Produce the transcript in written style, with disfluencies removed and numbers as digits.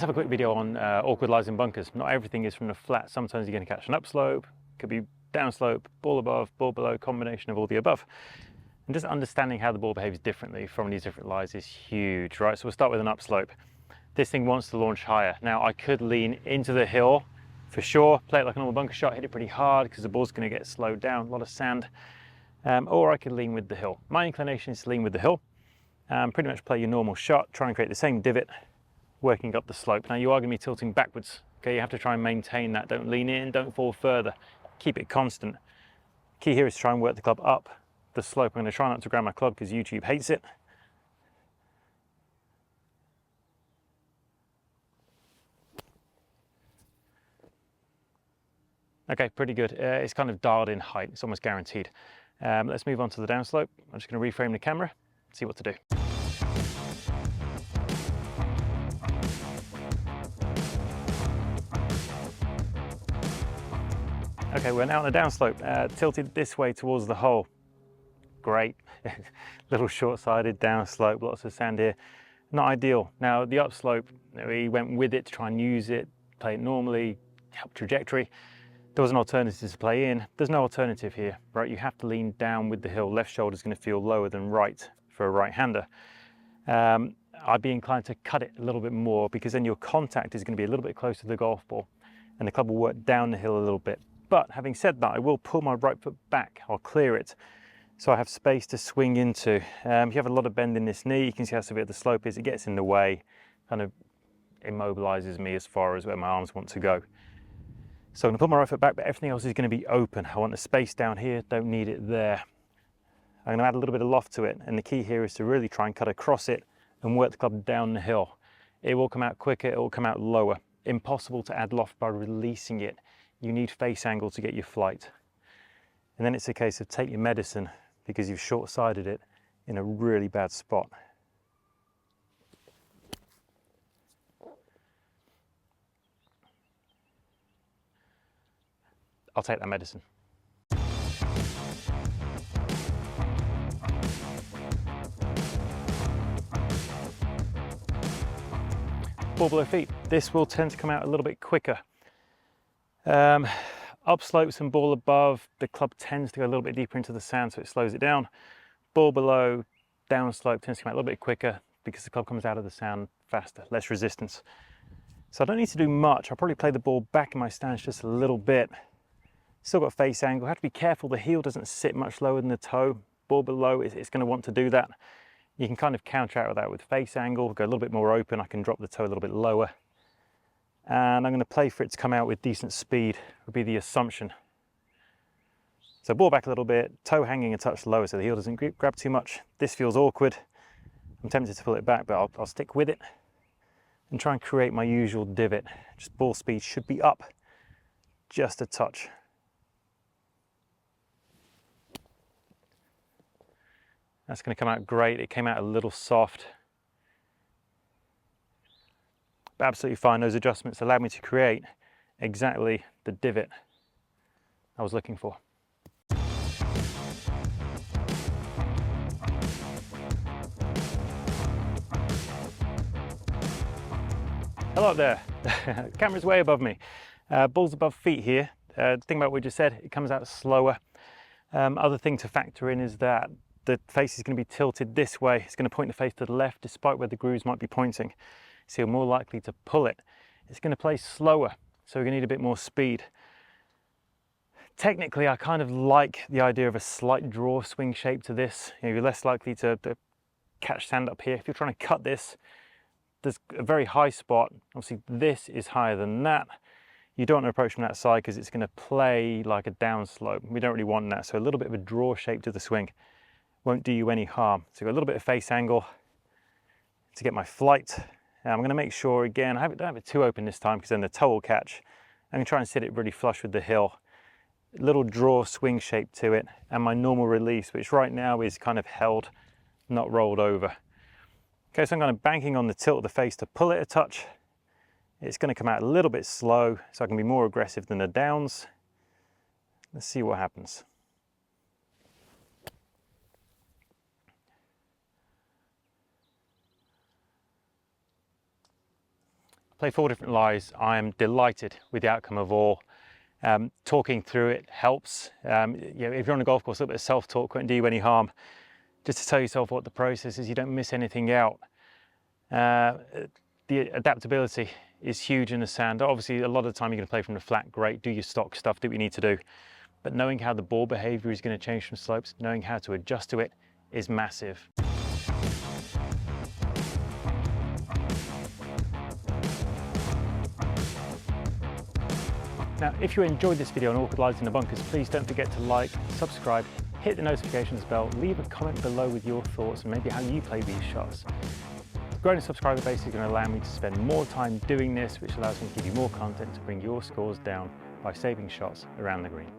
Let's have a quick video on awkward lies in bunkers. Not everything is from the flat. Sometimes you're going to catch an upslope, could be downslope, ball above, ball below, combination of all the above. And just understanding how the ball behaves differently from these different lies is huge, right? So we'll start with an upslope. This thing wants to launch higher. Now I could lean into the hill for sure, play it like a normal bunker shot, hit it pretty hard because the ball's going to get slowed down, a lot of sand. Or I could lean with the hill. My inclination is to lean with the hill. Pretty much play your normal shot, try and create the same divot, working up the slope. Now you are going to be tilting backwards, okay? You have to try and maintain that. Don't lean in, don't fall further. Keep it constant. Key here is to try and work the club up the slope. I'm going to try not to grab my club because YouTube hates it. Okay, pretty good. It's kind of dialed in height. It's almost guaranteed. Let's move on to the downslope. I'm just going to reframe the camera, see what to do. Okay, we're now on the downslope, tilted this way towards the hole. Great. Little short-sided downslope, lots of sand here. Not ideal. Now the upslope, we went with it to try and use it, play it normally, help trajectory. There was an alternative to play in. There's no alternative here, right? You have to lean down with the hill. Left shoulder's going to feel lower than right for a right-hander. I'd be inclined to cut it a little bit more because then your contact is going to be a little bit closer to the golf ball and the club will work down the hill a little bit. But having said that, I will pull my right foot back. I'll clear it so I have space to swing into. If you have a lot of bend in this knee, you can see how severe the slope is. It gets in the way, kind of immobilizes me as far as where my arms want to go. So I'm going to put my right foot back, but everything else is going to be open. I want the space down here, don't need it there. I'm going to add a little bit of loft to it, and the key here is to really try and cut across it and work the club down the hill. It will come out quicker, it will come out lower. Impossible to add loft by releasing it. You need face angle to get your flight. And then it's a case of take your medicine because you've short-sided it in a really bad spot. I'll take that medicine. Ball below feet. This will tend to come out a little bit quicker. Upslopes and ball above, the club tends to go a little bit deeper into the sand, so it slows it down. Ball below, downslope tends to come out a little bit quicker because the club comes out of the sand faster, less resistance. So I don't need to do much. I'll probably play the ball back in my stance just a little bit. Still got face angle. I have to be careful the heel doesn't sit much lower than the toe. Ball below, it's going to want to do that. You can kind of counter out with that with face angle, go a little bit more open. I can drop the toe a little bit lower. And I'm going to play for it to come out with decent speed, would be the assumption. So ball back a little bit, toe hanging a touch lower so the heel doesn't grab too much. This feels awkward. I'm tempted to pull it back, but I'll stick with it and try and create my usual divot. Just ball speed should be up just a touch. That's going to come out great. It came out a little soft. But absolutely fine. Those adjustments allowed me to create exactly the divot I was looking for. Hello up there. The camera's way above me. Ball's above feet here. The thing about what we just said, it comes out slower. Other thing to factor in is that the face is going to be tilted this way. It's going to point the face to the left despite where the grooves might be pointing. So you're more likely to pull it. It's going to play slower, so we're going to need a bit more speed. Technically, I kind of like the idea of a slight draw swing shape to this. You're less likely to catch sand up here. If you're trying to cut this, there's a very high spot. Obviously, this is higher than that. You don't want to approach from that side because it's going to play like a downslope. We don't really want that. So a little bit of a draw shape to the swing won't do you any harm. So a little bit of face angle to get my flight. I'm going to make sure, again, I don't have it too open this time because then the toe will catch. I'm going to try and sit it really flush with the hill. Little draw swing shape to it, and my normal release, which right now is kind of held, not rolled over. Okay, so I'm kind of banking on the tilt of the face to pull it a touch. It's going to come out a little bit slow, so I can be more aggressive than the downs. Let's see what happens. Play 4 different lies. I am delighted with the outcome of all. Talking through it helps. If you're on a golf course, a little bit of self-talk won't do you any harm. Just to tell yourself what the process is, you don't miss anything out. The adaptability is huge in the sand. Obviously, a lot of the time you're going to play from the flat, great, do your stock stuff, do what you need to do. But knowing how the ball behavior is going to change from slopes, knowing how to adjust to it is massive. Now, if you enjoyed this video on awkward lies in the bunkers, please don't forget to like, subscribe, hit the notifications bell, leave a comment below with your thoughts and maybe how you play these shots. Growing a subscriber base is going to allow me to spend more time doing this, which allows me to give you more content to bring your scores down by saving shots around the green.